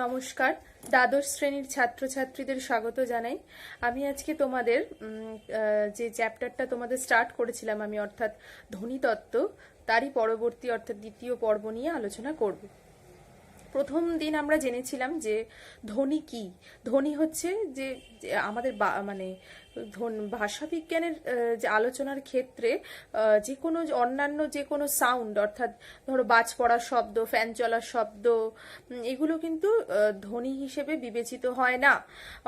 নমস্কার, দ্বাদশ শ্রেণীর ছাত্রছাত্রীদের স্বাগত জানাই। আমি আজকে তোমাদের যে চ্যাপ্টারটা তোমাদের স্টার্ট করেছিলাম আমি, অর্থাৎ ধ্বনিতত্ত্ব, তারই পরবর্তী অর্থাৎ দ্বিতীয় পর্ব নিয়ে আলোচনা করব। প্রথম দিন আমরা জেনেছিলাম যে ধ্বনি কি। ধ্বনি হচ্ছে যে আমাদের মানে ভাষাবিজ্ঞানের যে আলোচনার ক্ষেত্রে যে কোনো অন্যান্য যে কোনো সাউন্ড, অর্থাৎ ধরো বাজ পড়ার শব্দ, ফ্যান চলার শব্দ, এগুলো কিন্তু ধ্বনি হিসেবে বিবেচিত হয় না।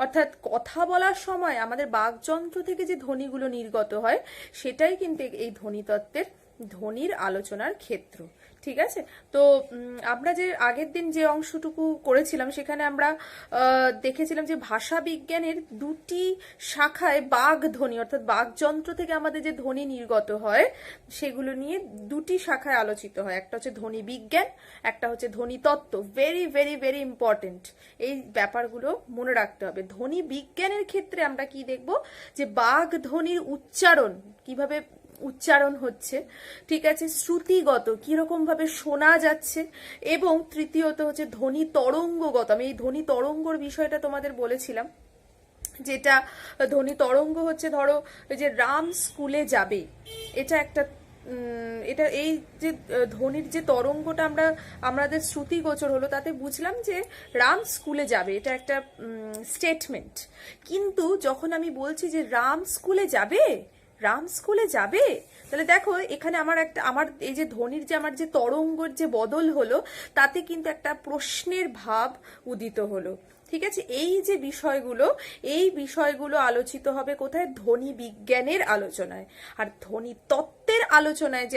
অর্থাৎ কথা বলার সময় আমাদের বাকযন্ত্র থেকে যে ধ্বনিগুলো নির্গত হয় সেটাই কিন্তু এই ধ্বনিতত্ত্বের ধ্বনির আলোচনার ক্ষেত্র। ঠিক আছে, তো আমরা যে আগের দিন যে অংশটুকু করেছিলাম সেখানে আমরা দেখেছিলাম যে ভাষা বিজ্ঞানের দুটি শাখায় বাক ধ্বনি, অর্থাৎ বাকযন্ত্র থেকে আমাদের যে ধ্বনি নির্গত হয় সেগুলো নিয়ে দুটি শাখায় আলোচিত হয়। একটা হচ্ছে ধ্বনি বিজ্ঞান, একটা হচ্ছে ধ্বনি তত্ত্ব। ভেরি ভেরি ভেরি ইম্পর্টেন্ট, এই ব্যাপারগুলো মনে রাখতে হবে। ধ্বনি বিজ্ঞানের ক্ষেত্রে আমরা কি দেখব, যে বাক ধ্বনির উচ্চারণ কিভাবে উচ্চারণ হচ্ছে, ঠিক আছে, শ্রুতিগত কিরকম ভাবে শোনা যাচ্ছে, এবং তৃতীয়ত হচ্ছে ধ্বনি তরঙ্গগত। আমি এই ধ্বনি তরঙ্গর বিষয়টা তোমাদের বলেছিলাম, যেটা ধ্বনি তরঙ্গ হচ্ছে, ধরো যে রাম স্কুলে যাবে, এটা একটা এটা এই যে ধ্বনির যে তরঙ্গটা আমাদের শ্রুতিগোচর হলো, তাতে বুঝলাম যে রাম স্কুলে যাবে, এটা একটা স্টেটমেন্ট। কিন্তু যখন আমি বলছি যে রাম স্কুলে যাবে, রাম স্কুলে যাবে, তাহলে দেখো এখানে আমার এই যে ধ্বনির যে আমার যে তরঙ্গর যে বদল হলো, তাতে কিন্তু একটা প্রশ্নের ভাব উদিত হলো। ঠিক আছে, এই যে বিষয়গুলো, এই বিষয়গুলো আলোচিত হবে কোথায়? ধ্বনি বিজ্ঞানের আলোচনায়। আর ধ্বনি তত্ত্বের আলোচনায়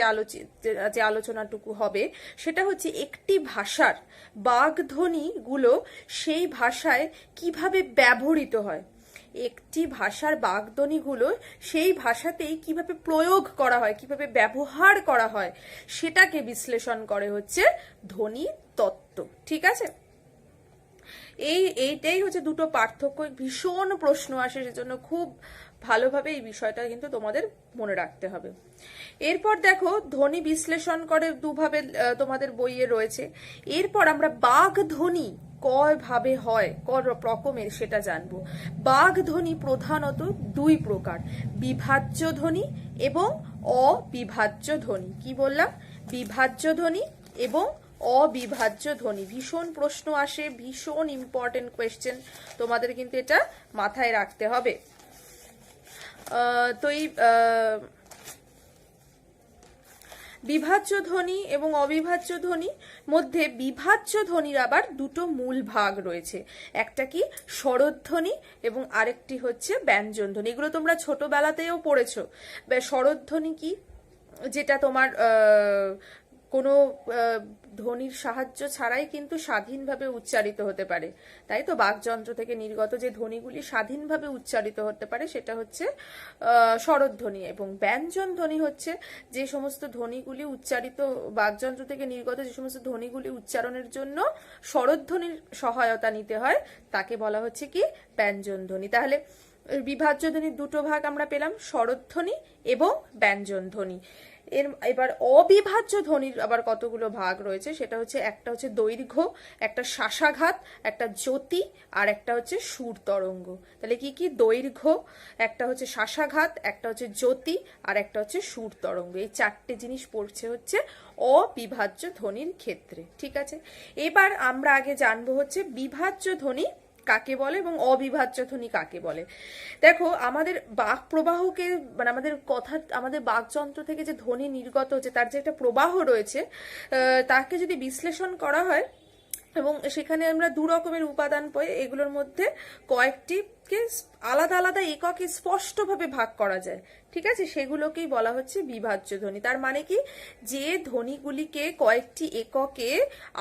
যে আলোচনাটুকু হবে সেটা হচ্ছে একটি ভাষার বাগধ্বনিগুলো সেই ভাষায় কিভাবে ব্যবহৃত হয়, একটি ভাষার বাগধ্বনিগুলো সেই ভাষাতেই কিভাবে প্রয়োগ করা হয়, কিভাবে ব্যবহার করা হয়, সেটাকে বিশ্লেষণ করে হচ্ছে ধ্বনি তত্ত্ব। ঠিক আছে, এইটাই হচ্ছে দুটো পার্থক্য। ভীষণ প্রশ্ন আসে, সেজন্য খুব ভালোভাবে এই বিষয়টা কিন্তু তোমাদের মনে রাখতে হবে। এরপর দেখো ধ্বনি বিশ্লেষণ করে দুভাবে তোমাদের বইয়ে রয়েছে। এরপর আমরা বাগধ্বনি কয় ভাবে হয়, কয় রকমের, সেটা জানবো। বাগধ্বনি প্রধানত দুই প্রকার, বিভাজ্য ধ্বনি এবং অবিভাজ্য ধ্বনি। কি বললাম? বিভাজ্য ধ্বনি এবং অবিভাজ্য ধ্বনি। ভীষণ প্রশ্ন আসে, ভীষণ ইম্পর্টেন্ট কোয়েশ্চেন, তোমাদের কিন্তু এটা মাথায় রাখতে হবে। তো এই বিভাজ্য ধ্বনি এবং অবিভাজ্য ধ্বনি মধ্যে বিভাজ্য ধ্বনির আবার দুটো মূল ভাগ রয়েছে। একটা কি স্বরধ্বনি এবং আরেকটি হচ্ছে ব্যঞ্জন ধ্বনি। এগুলো তোমরা ছোটবেলাতেও পড়েছো। স্বরধ্বনি কি? যেটা তোমার কোনো ধ্বনির সাহায্য ছাড়াই কিন্তু স্বাধীনভাবে উচ্চারিত হতে পারে, তাই তো? বাকযন্ত্র থেকে নির্গত যে ধ্বনিগুলি স্বাধীনভাবে উচ্চারিত হতে পারে সেটা হচ্ছে স্বরধ্বনি। এবং ব্যঞ্জন ধ্বনি হচ্ছে যে সমস্ত ধ্বনিগুলি উচ্চারিত, বাকযন্ত্র থেকে নির্গত যে সমস্ত ধ্বনিগুলি উচ্চারণের জন্য স্বরধ্বনির সহায়তা নিতে হয়, তাকে বলা হচ্ছে কি? ব্যঞ্জন ধ্বনি। তাহলে বিভাজ্য ধ্বনির দুটো ভাগ আমরা পেলাম, স্বরধ্বনি এবং ব্যঞ্জন ধ্বনি। এবার অবিভাজ্য ধ্বনির আবার কতগুলো ভাগ রয়েছে, সেটা হচ্ছে একটা হচ্ছে দৈর্ঘ্য, একটা শ্বাসাঘাত, একটা জ্যোতি, আর একটা হচ্ছে সুর তরঙ্গ। তাহলে কি কি? দৈর্ঘ্য, একটা হচ্ছে শ্বাসাঘাত, একটা হচ্ছে জ্যোতি, আর একটা হচ্ছে সুর তরঙ্গ। এই চারটে জিনিস পড়ছে হচ্ছে অবিভাজ্য ধ্বনির ক্ষেত্রে। ঠিক আছে, এবার আমরা আগে জানবো হচ্ছে বিভাজ্য ধ্বনি কাকে বলে এবং অবিভাজ্য ধ্বনি কাকে বলে। দেখো আমাদের বাক প্রবাহকে, মানে আমাদের বাকযন্ত্র থেকে যে ধ্বনি নির্গত হচ্ছে তার যে একটা প্রবাহ রয়েছে, তাকে যদি বিশ্লেষণ করা হয়, এবং সেখানে আমরা দু রকমের উপাদান পাই, এগুলোর মধ্যে কয়েকটিকে আলাদা আলাদা এককে স্পষ্টভাবে ভাগ করা যায়। ঠিক আছে, সেগুলোকেই বলা হচ্ছে বিভাজ্য ধ্বনি। তার মানে কি? যে ধ্বনিগুলিকে কয়েকটি এককে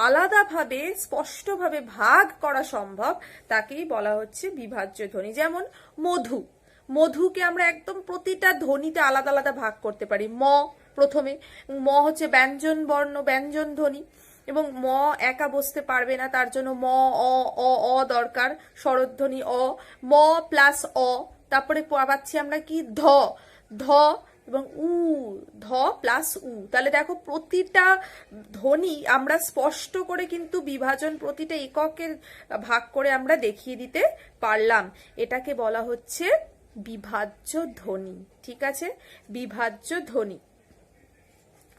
আলাদাভাবে স্পষ্টভাবে ভাগ করা সম্ভব, তাকেই বলা হচ্ছে বিভাজ্য ধ্বনি। যেমন মধু, মধুকে আমরা একদম প্রতিটা ধ্বনিতে আলাদা আলাদা ভাগ করতে পারি। প্রথমে ম হচ্ছে ব্যঞ্জন বর্ণ, ব্যঞ্জন ধ্বনি, এবং ম একা বসতে পারবে না, তার জন্য ম অ অ অ দরকার, স্বরধ্বনি অ, ম প্লাস অ। তারপরে পাচ্ছি আমরা কি? ধ, ধ এবং উ, ধ প্লাস উ। তাহলে দেখো প্রতিটা ধ্বনি আমরা স্পষ্ট করে কিন্তু বিভাজন, প্রতিটা এককের ভাগ করে আমরা দেখিয়ে দিতে পারলাম। এটাকে বলা হচ্ছে বিভাজ্য ধ্বনি। ঠিক আছে, বিভাজ্য ধ্বনি।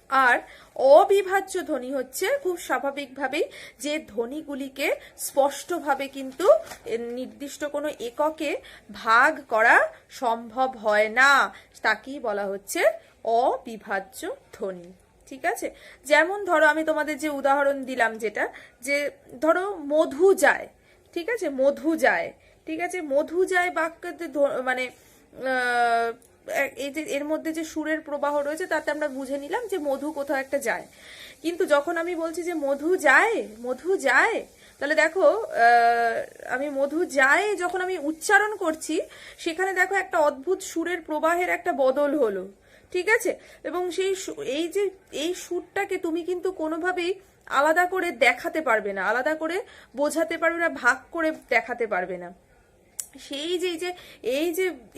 আর অবিভাজ্য ধ্বনি হচ্ছে খুব স্বাভাবিকভাবেই যে ধ্বনিগুলিকে স্পষ্টভাবে কিন্তু নির্দিষ্ট কোনো এককে ভাগ করা সম্ভব হয় না, তাকেই বলা হচ্ছে অবিভাজ্য ধ্বনি। ঠিক আছে, যেমন ধরো আমি তোমাদের যে উদাহরণ দিলাম, যেটা যে ধরো মধু যায়, ঠিক আছে, মধু যায়, ঠিক আছে, মধু যায় বাক্যতে মানে এই যে এর মধ্যে যে সুরের প্রবাহ রয়েছে তাতে আমরা বুঝে নিলাম যে মধু কোথাও একটা যায়। কিন্তু যখন আমি বলছি যে মধু যায়, মধু যায়, তাহলে দেখো আমি মধু যায় যখন আমি উচ্চারণ করছি, সেখানে দেখো একটা অদ্ভুত সুরের প্রবাহের একটা বদল হলো। ঠিক আছে, এবং সেই এই যে এই সুরটাকে তুমি কিন্তু কোনোভাবেই আলাদা করে দেখাতে পারবে না, আলাদা করে বোঝাতে পারবে না, ভাগ করে দেখাতে পারবে না। সেই যে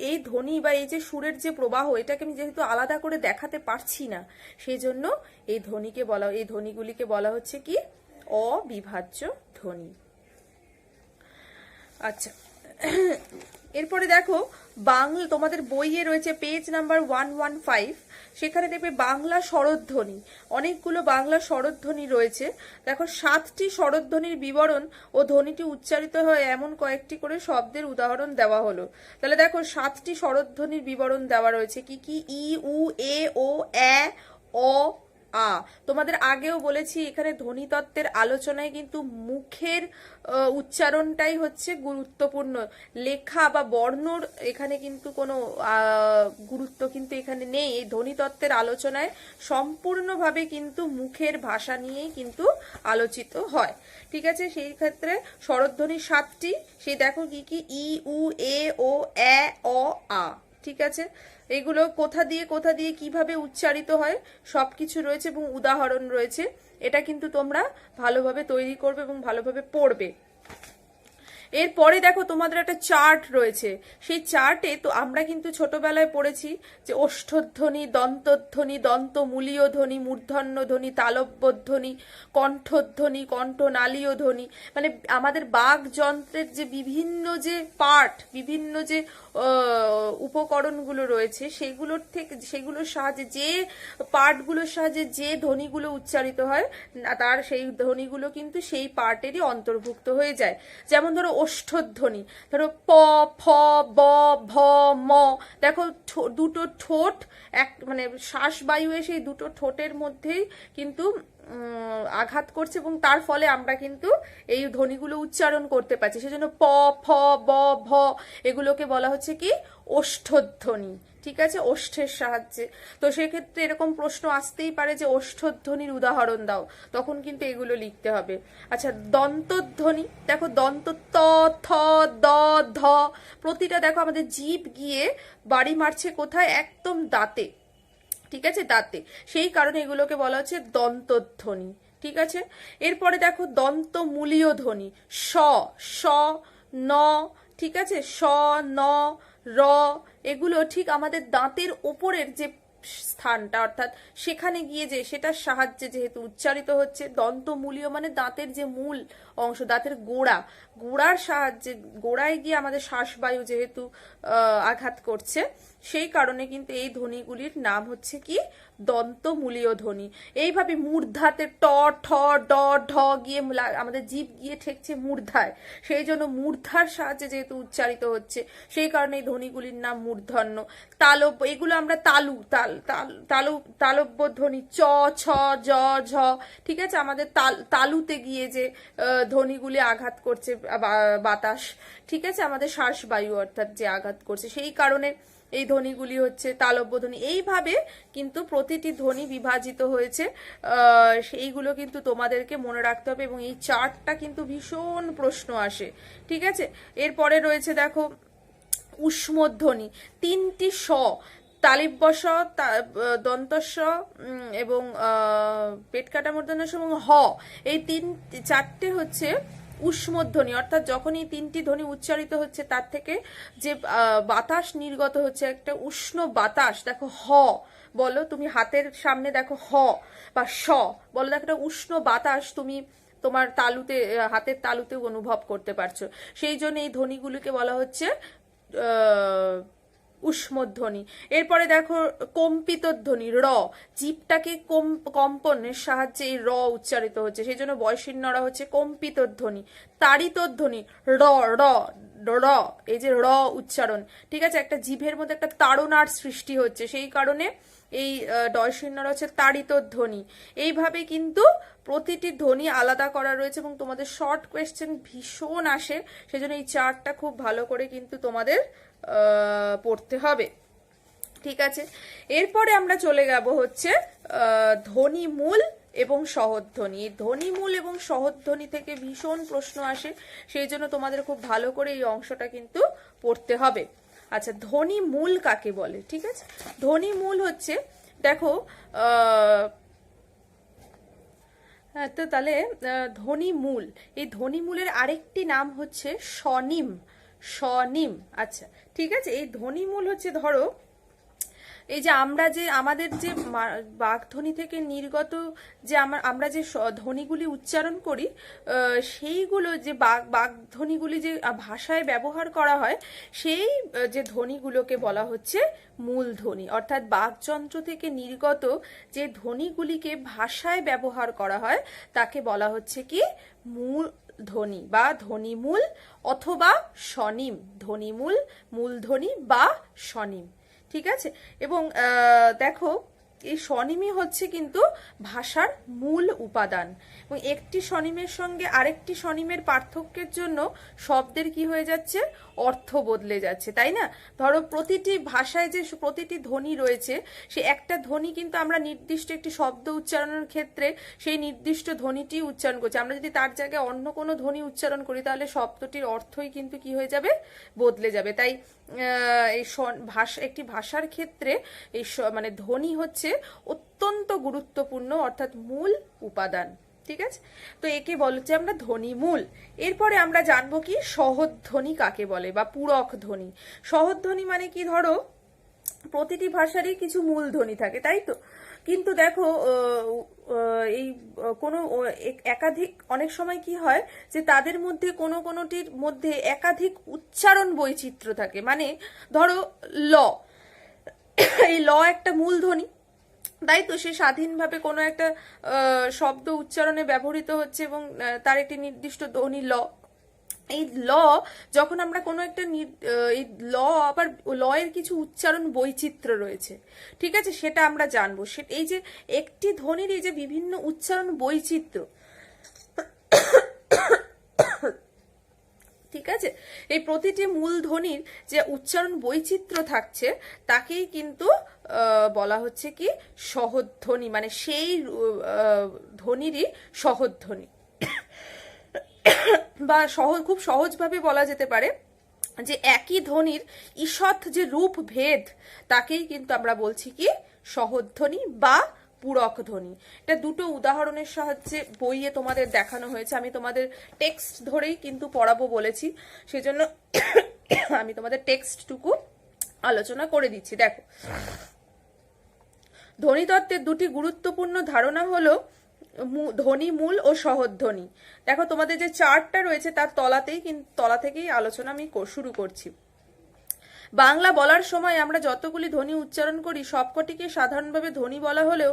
এই ধ্বনি বা এই যে সুরের যে প্রবাহ, এটাকে আমি যেহেতু আলাদা করে দেখাতে পারছি না, সেই জন্য এই ধ্বনিগুলিকে বলা হচ্ছে কি অবিভাজ্য ধ্বনি। আচ্ছা, এরপরে দেখো বাংলা, তোমাদের বইয়ে রয়েছে পেজ নাম্বার 115, সেখানে দেখবে বাংলা স্বরধ্বনি, অনেকগুলো বাংলা স্বরধ্বনি রয়েছে। দেখো 7টি স্বরধ্বনির বিবরণ ও ধ্বনিটি উচ্চারিত হয় এমন কয়েকটি করে শব্দের উদাহরণ দেওয়া হলো। তাহলে দেখো 7টি স্বরধ্বনির বিবরণ দেওয়া রয়েছে, কি কি? ই, উ, এ, ও, এ, অ, আ। তোমাদের আগেও বলেছি এখানে ধ্বনিতত্ত্বের আলোচনায় কিন্তু মুখের উচ্চারণটাই হচ্ছে গুরুত্বপূর্ণ। লেখা বা বর্ণর এখানে কিন্তু কোনো গুরুত্ব কিন্তু এখানে নেই। এই ধ্বনিতত্ত্বের আলোচনায় সম্পূর্ণভাবে কিন্তু মুখের ভাষা নিয়েই কিন্তু আলোচিত হয়। ঠিক আছে, সেই ক্ষেত্রে স্বরধ্বনি 7টি, সেই দেখো কি কি? ই, উ, এ, ও, এ, অ, আ। ঠিক আছে, এগুলো কোথা দিয়ে কিভাবে উচ্চারিত হয় সবকিছু রয়েছে এবং উদাহরণ রয়েছে। এটা কিন্তু তোমরা ভালোভাবে তৈরি করবে এবং ভালোভাবে পড়বে। এরপরে দেখো তোমাদের একটা চার্ট রয়েছে, সেই চার্টে তো আমরা কিন্তু ছোটবেলায় পড়েছি যে ওষ্ঠধ্বনি, দন্তধ্বনি, দন্তমূলীয় ধ্বনি, মূর্ধন্য ধ্বনি, তালব্য ধ্বনি, কণ্ঠধ্বনি, কণ্ঠনালীয় ধ্বনি, মানে আমাদের বাক যন্ত্রের যে বিভিন্ন যে পার্ট, বিভিন্ন যে উপকরণগুলো রয়েছে, সেগুলোর সাহায্যে, যে পার্টগুলোর সাহায্যে যে ধ্বনিগুলো উচ্চারিত হয়, তার সেই ধ্বনিগুলো কিন্তু সেই পার্টেরই অন্তর্ভুক্ত হয়ে যায়। যেমন ধরো ওষ্ঠধ্বনি, ধরো প, ফ, ব, ভ, ম। দেখো দুটো ঠোঁট মানে শ্বাস বায়ু এসে দুটো ঠোঁটের মধ্যেই কিন্তু আঘাত করছে এবং তার ফলে আমরা কিন্তু এই ধ্বনিগুলো উচ্চারণ করতে পারছি। সেজন্য প, ফ, ব, ভ এগুলোকে বলা হচ্ছে কি ওষ্ঠধ্বনি। ঠিক আছে, ওষ্ঠের সাহায্যে। তো সেক্ষেত্রে এরকম প্রশ্ন আসতেই পারে যে ওষ্ঠধ্বনির উদাহরণ দাও, তখন কিন্তু এগুলো লিখতে হবে। আচ্ছা, দন্তধ্বনি, দেখো দন্ত, ত, থ, দ, ধ, প্রতিটা দেখো আমাদের জিভ গিয়ে বাড়ি মারছে কোথায়? একদম দাঁতে। ঠিক আছে, দাঁতে, সেই কারণে এগুলোকে বলা হচ্ছে দন্তধ্বনি। ঠিক আছে, এরপরে দেখো দন্তমূলীয় ধ্বনি, স, স, ন, ঠিক আছে, স, ন, র, এগুলো ঠিক আমাদের দাঁতের ওপরের যে স্থানটা, অর্থাৎ সেখানে গিয়ে যে সেটার সাহায্যে যেহেতু উচ্চারিত হচ্ছে। দন্তমূলীয় মানে দাঁতের যে মূল অংশ, দাঁতের গোড়ার সাহায্যে, গোড়ায় গিয়ে আমাদের শ্বাসবায়ু যেহেতু আঘাত করছে, সেই কারণে কিন্তু এই ধ্বনিগুলির নাম হচ্ছে কি দন্তমূলীয় ধ্বনি। এইভাবে মূর্ধাতে ট, ঠ, ড, ঢ গিয়ে আমাদের জিভ গিয়ে ঠেকছে মূর্ধায়, সেই জন্য মূর্ধার সাহায্যে যেহেতু উচ্চারিত হচ্ছে, সেই কারণে এই ধ্বনিগুলির নাম মূর্ধন্য। তালব্য, এগুলো আমরা তালব্য ধ্বনি, চ, ছ, জ, ঝ। ঠিক আছে, আমাদের তালুতে গিয়ে যে ধ্বনিগুলি আঘাত করছে বাতাস, ঠিক আছে, আমাদের শ্বাসবায়ু অর্থাৎ যে আঘাত করছে, সেই কারণে এই ধ্বনিগুলি হচ্ছে তালব্য ধ্বনি। এইভাবে কিন্তু প্রতিটি ধ্বনি বিভাজিত হয়েছে, সেইগুলো কিন্তু তোমাদেরকে মনে রাখতে হবে এবং এই চার্টটা কিন্তু ভীষণ প্রশ্ন আসে। ঠিক আছে, এরপরে রয়েছে দেখো ঊষ্মধ্বনি, 3টি স, তালিব্য স, দন্তস্ব এবং পেট কাটা মূর্ধন্য স এবং হ, এই 4টে হচ্ছে ঊষ্মধ্বনি, অর্থাৎ যখন এই তিনটি ধ্বনি উচ্চারিত হচ্ছে তার থেকে যে বাতাস নির্গত হচ্ছে, একটা উষ্ণ বাতাস, দেখো হ বলো, তুমি হাতের সামনে দেখো হ বা স বলো, দেখো একটা উষ্ণ বাতাস তুমি তোমার তালুতে, হাতের তালুতে অনুভব করতে পারছো। সেই জন্য এই ধ্বনিগুলিকে বলা হচ্ছে ঊষ্মধ্বনি। এরপরে দেখো কম্পিত ধ্বনি র, জিভটাকে কম্পনের সাহায্যে এই র উচ্চারিত হচ্ছে, সেই জন্য বয়সীর্ণরা হচ্ছে কম্পিত ধ্বনি। তাড়িত ধ্বনি র র র, এই যে র উচ্চারণ, ঠিক আছে, একটা জিভের মধ্যে একটা তাড়নার সৃষ্টি হচ্ছে, সেই কারণে এই ডয়শীর্ণরা হচ্ছে তাড়িত ধ্বনি। এইভাবে কিন্তু প্রতিটি ধ্বনি আলাদা করা রয়েছে এবং তোমাদের শর্ট কোয়েশ্চেন ভীষণ আসে, সেজন্য এই চার্টটা খুব ভালো করে কিন্তু তোমাদের পড়তে হবে, ঠিক আছে। এরপরে আমরা চলে যাব হচ্ছে ধ্বনিমূল এবং সহধ্বনি। এই ধ্বনিমূল এবং সহধ্বনি থেকে ভীষণ প্রশ্ন আসে, সেই জন্য তোমাদের খুব ভালো করে এই অংশটা কিন্তু পড়তে হবে। আচ্ছা, ধ্বনিমূল কাকে বলে, ঠিক আছে। ধ্বনিমূল হচ্ছে, দেখো তো তাহলে ধ্বনিমূল, এই ধ্বনিমূলের আরেকটি নাম হচ্ছে স্বনিম, স্বনিম। আচ্ছা, ঠিক আছে, এই ধ্বনিমূল হচ্ছে, ধরো এই যে আমরা যে আমাদের যে বাগধ্বনি থেকে নির্গত যে আমরা যে ধ্বনিগুলি উচ্চারণ করি, সেইগুলো যে বাগধ্বনিগুলি যে ভাষায় ব্যবহার করা হয়, সেই যে ধ্বনিগুলোকে বলা হচ্ছে মূলধ্বনি। অর্থাৎ বাগযন্ত্র থেকে নির্গত যে ধ্বনিগুলিকে ভাষায় ব্যবহার করা হয় তাকে বলা হচ্ছে কি মূল ধ্বনি বা ধ্বনিমূল অথবা স্বনিম। ধ্বনিমূল, মূলধ্বনি বা স্বনিম, ঠিক আছে। এবং দেখো এই স্বনিমই হচ্ছে কিন্তু ভাষার মূল উপাদান, এবং একটি স্বনিমের সঙ্গে আরেকটি স্বনিমের পার্থক্যের জন্য শব্দের কি হয়ে যাচ্ছে, অর্থ বদলে যাচ্ছে, তাই না। ধরো প্রতিটি ভাষায় যে প্রতিটি ধ্বনি রয়েছে, সে একটা ধ্বনি কিন্তু আমরা নির্দিষ্ট একটি শব্দ উচ্চারণের ক্ষেত্রে সেই নির্দিষ্ট ধ্বনিটি উচ্চারণ করছি, আমরা যদি তার জায়গায় অন্য কোনো ধ্বনি উচ্চারণ করি তাহলে শব্দটির অর্থই কিন্তু কি হয়ে যাবে, বদলে যাবে। তাই এই একটি ভাষার ক্ষেত্রে এই মানে ধ্বনি হচ্ছে অত্যন্ত গুরুত্বপূর্ণ, অর্থাৎ মূল উপাদান, ঠিক আছে। তো একে বলছে আমরা ধ্বনিমূল। এরপরে আমরা জানবো কি সহধ্বনি কাকে বলে বা পূরক ধ্বনি। সহধ্বনি মানে কি, ধরো প্রতিটি ভাষারই কিছু মূল ধ্বনি থাকে, তাই তো, কিন্তু দেখো এই কোনো একাধিক, অনেক সময় কি হয় যে তাদের মধ্যে কোনো কোনোটির মধ্যে একাধিক উচ্চারণ বৈচিত্র্য থাকে। মানে ধরো ল, এই ল একটা মূল ধ্বনি, তাই তো, সে স্বাধীনভাবে কোনো একটা শব্দ উচ্চারণে ব্যবহৃত হচ্ছে এবং তার একটি নির্দিষ্ট ধ্বনি ল। এই ল যখন আমরা কোনো একটা এই ল, আবার লয়ের কিছু উচ্চারণ বৈচিত্র্য রয়েছে, ঠিক আছে, সেটা আমরা জানবো। এই যে একটি ধ্বনির এই যে বিভিন্ন উচ্চারণ বৈচিত্র্য, ঠিক আছে, এই প্রতিটি মূল ধ্বনির যে উচ্চারণ বৈচিত্র্য থাকছে তাকেই কিন্তু বলা হচ্ছে কি সহধ্বনি, মানে সেই ধ্বনিরই সহধ্বনি। বা খুব সহজভাবে বলা যেতে পারে যে একই ধ্বনির ঈষৎ যে রূপ ভেদ তাকেই কিন্তু আমরা বলছি কি সহধ্বনি বা পূরক ধ্বনি। এটা দুটো উদাহরণের সাহায্যে বইয়ে তোমাদের দেখানো হয়েছে, আমি তোমাদের টেক্সট ধরেই কিন্তু পড়াবো বলেছি, সেজন্য আমি তোমাদের টেক্সটটুকু আলোচনা করে দিচ্ছি। দেখো, ধ্বনিতত্ত্বের দুটি গুরুত্বপূর্ণ ধারণা হলো ধ্বনিমূল ও সহধ্বনি। দেখো তোমাদের যে চার্টটা রয়েছে তার তলা থেকেই আলোচনা আমি শুরু করছি। বাংলা বলার সময় আমরা যতগুলি ধ্বনি উচ্চারণ করি সবকটিকে সাধারণভাবে ধ্বনি বলা হলেও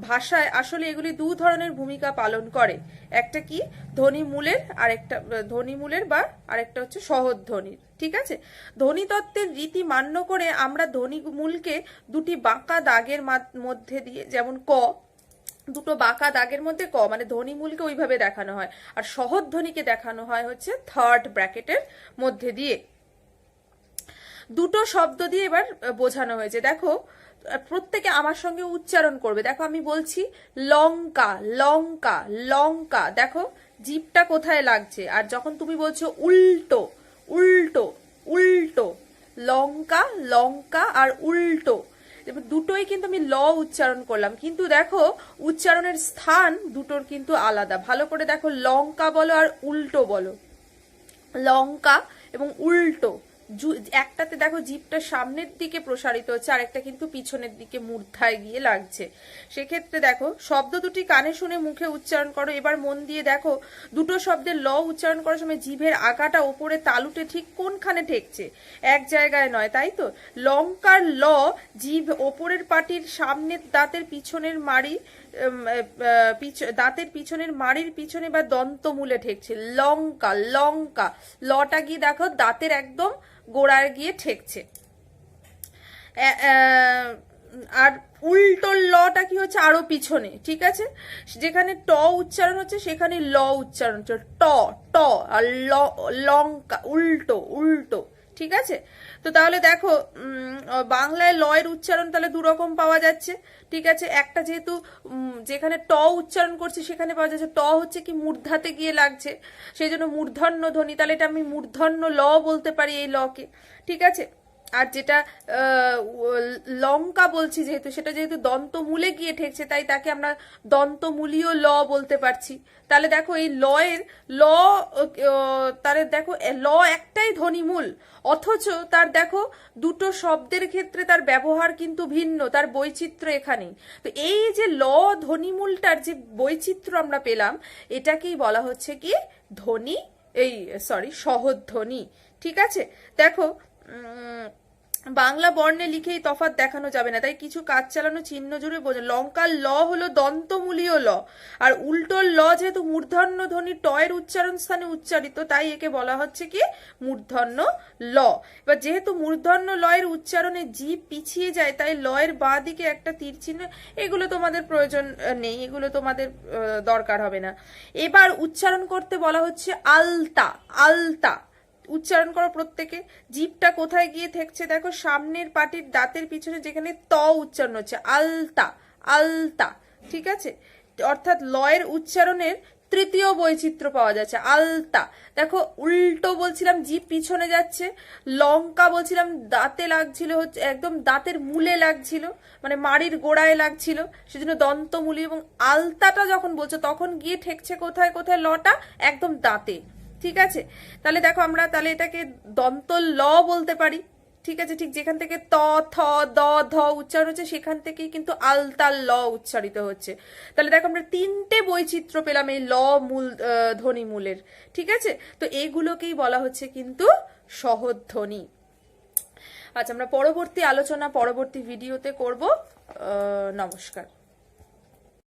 ভাষায় আসলে এগুলি দু ধরনের ভূমিকা পালন করে। একটা কি ধ্বনিমূলের, আরেকটা ধ্বনিমূলের বা আরেকটা হচ্ছে সহধ্বনির, ঠিক আছে। ধ্বনিতত্ত্বের রীতি মান্য করে আমরা ধ্বনিমূলকে দুটি বাঁকা দাগের মধ্যে দিয়ে, যেমন ক, দুটো বাঁকা দাগের মধ্যে ক, মানে ধ্বনিমূলকে ওইভাবে দেখানো হয়, আর সহধ্বনিকে দেখানো হয় হচ্ছে থার্ড ব্র্যাকেটের মধ্যে দিয়ে। দুটো শব্দ দিয়ে এবার বোঝানো হয়েছে। দেখো প্রত্যেকে আমার সঙ্গে উচ্চারণ করবে। দেখো আমি বলছি লঙ্কা, লঙ্কা, লঙ্কা, দেখো জিভটা কোথায় লাগছে। আর যখন তুমি বলছো উল্টো, উল্টো, উল্টো, লঙ্কা, লঙ্কা আর উল্টো, এবার দুটোই কিন্তু আমি ল উচ্চারণ করলাম, কিন্তু দেখো উচ্চারণের স্থান দুটোর কিন্তু আলাদা। ভালো করে দেখো, লঙ্কা বলো আর উল্টো বলো, লঙ্কা এবং উল্টো। একটাতে দেখো জিভটা সামনের দিকে প্রসারিত হচ্ছে, আর একটা কিন্তু পিছনের দিকে মূর্ধায় গিয়ে লাগছে। সেক্ষেত্রে দেখো শব্দ দুটি কানে শুনে মুখে উচ্চারণ করো। এবার মন দিয়ে দেখো দুটো শব্দের ল উচ্চারণ করার সময় জিভের আগাটা ওপরে তালুতে ঠিক কোনখানে ঠেকছে, এক জায়গায় নয়, তাই তো। লঙ্কার ল জিভ ওপরের পাটির সামনের দাঁতের পিছনের মাড়ি, দাঁতের পিছনের মাড়ির পিছনে বা দন্তমূলে ঠেকছে। লঙ্কা, লঙ্কা লটা গিয়ে দেখো দাঁতের একদম গোড়ায় গিয়ে ঠেকছে। আর উল্টো লটা কি হচ্ছে, আরো পিছনে, ঠিক আছে। যেখানে ট উচ্চারণ হচ্ছে সেখানে ল উচ্চারণ হচ্ছে, ট ট। আর লঙ্কা উল্টো, উল্টো, ঠিক আছে। তো তাহলে দেখো বাংলায় লয়ের উচ্চারণ তাহলে দুরকম পাওয়া যাচ্ছে, ঠিক আছে। একটা যেহেতু যেখানে ট উচ্চারণ করছি সেখানে পাওয়া যাচ্ছে ট হচ্ছে কি মূর্ধাতে গিয়ে লাগছে, সেই জন্য মূর্ধন্য ধ্বনি, তাহলে এটা আমি মূর্ধন্য ল বলতে পারি এই লকে, ঠিক আছে। আর যেটা লঙ্কা বলছি যেহেতু, সেটা যেহেতু দন্তমূলে গিয়ে ঠেকছে, তাই তাকে আমরা দন্তমূলীয় ল বলতে পারছি। তাহলে দেখো এই লয়ের ল, তাহলে দেখো ল একটাই ধ্বনিমূল, অথচ তার দেখো দুটো শব্দের ক্ষেত্রে তার ব্যবহার কিন্তু ভিন্ন, তার বৈচিত্র্য এখানেই। তো এই যে ল ধ্বনিমূলটার যে বৈচিত্র্য আমরা পেলাম, এটাকেই বলা হচ্ছে কি ধ্বনি, এই সরি সহধ্বনি, ঠিক আছে। দেখো বাংলা বর্ণে লিখেই তফাৎ দেখানো যাবে না, তাই কিছু কাজ চালানো চিহ্ন জুড়ে বোঝা। লঙ্কার ল হলো দন্তমূলীয় ল, আর উল্টোর ল যেহেতু মূর্ধন্য ধ্বনি টয়ের উচ্চারণ স্থানে উচ্চারিত, তাই একে বলা হচ্ছে কি মূর্ধন্য ল। এবার যেহেতু মূর্ধন্য লয়ের উচ্চারণে জিভ পিছিয়ে যায়, তাই লয়ের বাঁ দিকে একটা তীর চিহ্ন, এগুলো তোমাদের প্রয়োজন নেই, এগুলো তোমাদের দরকার হবে না। এবার উচ্চারণ করতে বলা হচ্ছে আলতা, আলতা উচ্চারণ করো প্রত্যেকে। জিভটা কোথায় গিয়ে ঠেকছে দেখো, সামনের পাটির দাঁতের পিছনে যেখানে ত উচ্চারণ হচ্ছে, আলতা, আলতা, ঠিক আছে। অর্থাৎ লয়ের উচ্চারণের তৃতীয় বৈচিত্র্য পাওয়া যাচ্ছে, আলতা। দেখো উল্টো বলছিলাম জিভ পিছনে যাচ্ছে, লঙ্কা বলছিলাম দাঁতে লাগছিল, হচ্ছে একদম দাঁতের মূলে লাগছিল, মানে মাড়ির গোড়ায় লাগছিল, সেজন্য দন্তমূলী। এবং আলতাটা যখন বলছো তখন গিয়ে ঠেকছে কোথায়, কোথায় লটা একদম দাঁতে, ঠিক আছে। তাহলে দেখো আমরা তাহলে এটাকে দন্ত ল বলতে পারি, ঠিক আছে। ঠিক যেখান থেকে ত থ দ ধ উচ্চারণ হচ্ছে সেখান থেকেই কিন্তু আলতা ল উচ্চারিত হচ্ছে। তাহলে দেখো আমরা তিনটে বৈচিত্র্য পেলাম এই ল মূল ধ্বনি মূলের, ঠিক আছে। তো এইগুলোকেই বলা হচ্ছে কিন্তু সহধ্বনি। আচ্ছা, আমরা পরবর্তী আলোচনা পরবর্তী ভিডিওতে করব। নমস্কার।